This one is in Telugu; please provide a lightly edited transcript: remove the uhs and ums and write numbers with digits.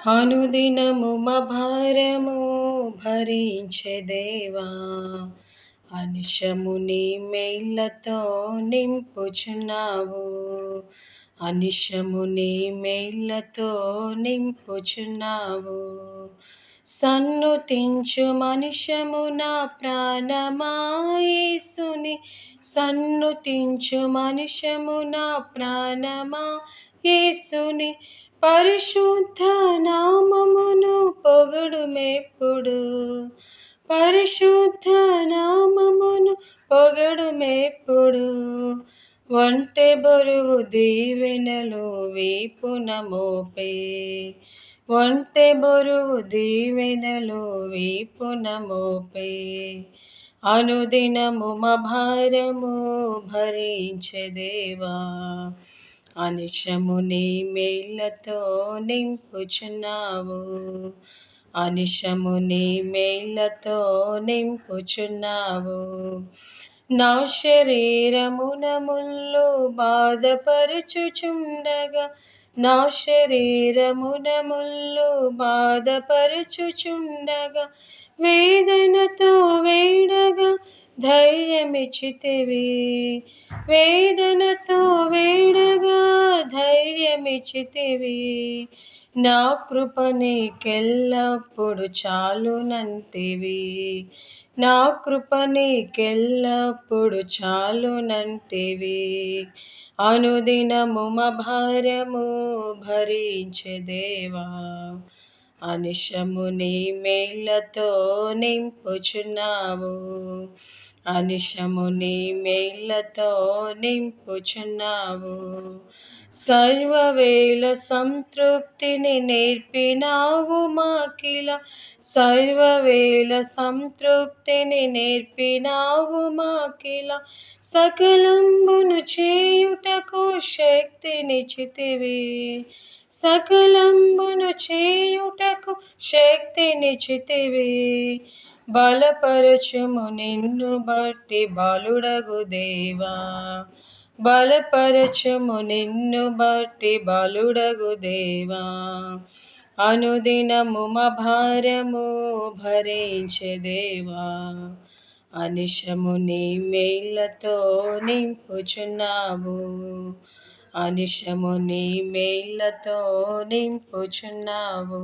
అనుదినము భారము భరించే దేవా, అనిశము నీ మేళ్ళతో నింపుచున్నావు. అనిశము నీ మేళ్ళతో నింపుచున్నావు. సన్నుతించు మనిషము నా ప్రాణమా యేసుని, సన్నుతించు మనిషము నా ప్రాణమా యేసుని, పరిశుద్ధ నామమును పొగడుమెప్పుడు, పరిశుద్ధ నామమును పొగడుమెప్పుడు. వంటె బరువు దీవెనలు వీపున మోపే, వంటె బరువు దీవెనలు వీపున మోపే. అనుదినము మా భారము భరించే దేవా, అనిశము నీ మేళ్ళతో నింపుచున్నావు. అనిశము నీ మేళ్ళతో నింపుచున్నావు. నా శరీరమున ముళ్ళు బాధపరచుచుండగా, నా శరీరమున ముళ్ళు బాధపరచుచుండగా, వేదనతో వేడగా ధైర్యమిచ్చితివి, వేదనతో వేడగా ధైర్యమిచ్చితివి. నా కృప నీకెల్లప్పుడు చాలునంటివి, నా కృప నీకెల్లప్పుడు చాలునంటివి. అనుదినము మా భారము భరించే దేవా, అనిశము నీ మేళ్ళతో నింపుచున్నావు. అనిశము నీ మేళ్ళతో నింపుచున్నావు. సర్వవేళ సంతృప్తిని నేర్పినావు మాకిల, సర్వవేళ సంతృప్తిని నేర్పినావు మాకిల. సకలంబును చేయుటకు శక్తినిచ్చితివి, సకలంబును చేయుటకు శక్తినిచ్చితివి. బలపరచుము నిన్ను బట్టి బలుడగు దేవా, బలపరచుము నిన్ను బట్టి బలుడగు దేవా. అనుదినము మా భారము భరించే దేవా, అనిశము నీ మేళ్ళతో నింపుచున్నావు. అనిశము నీ మేళ్ళతో నింపుచున్నావు.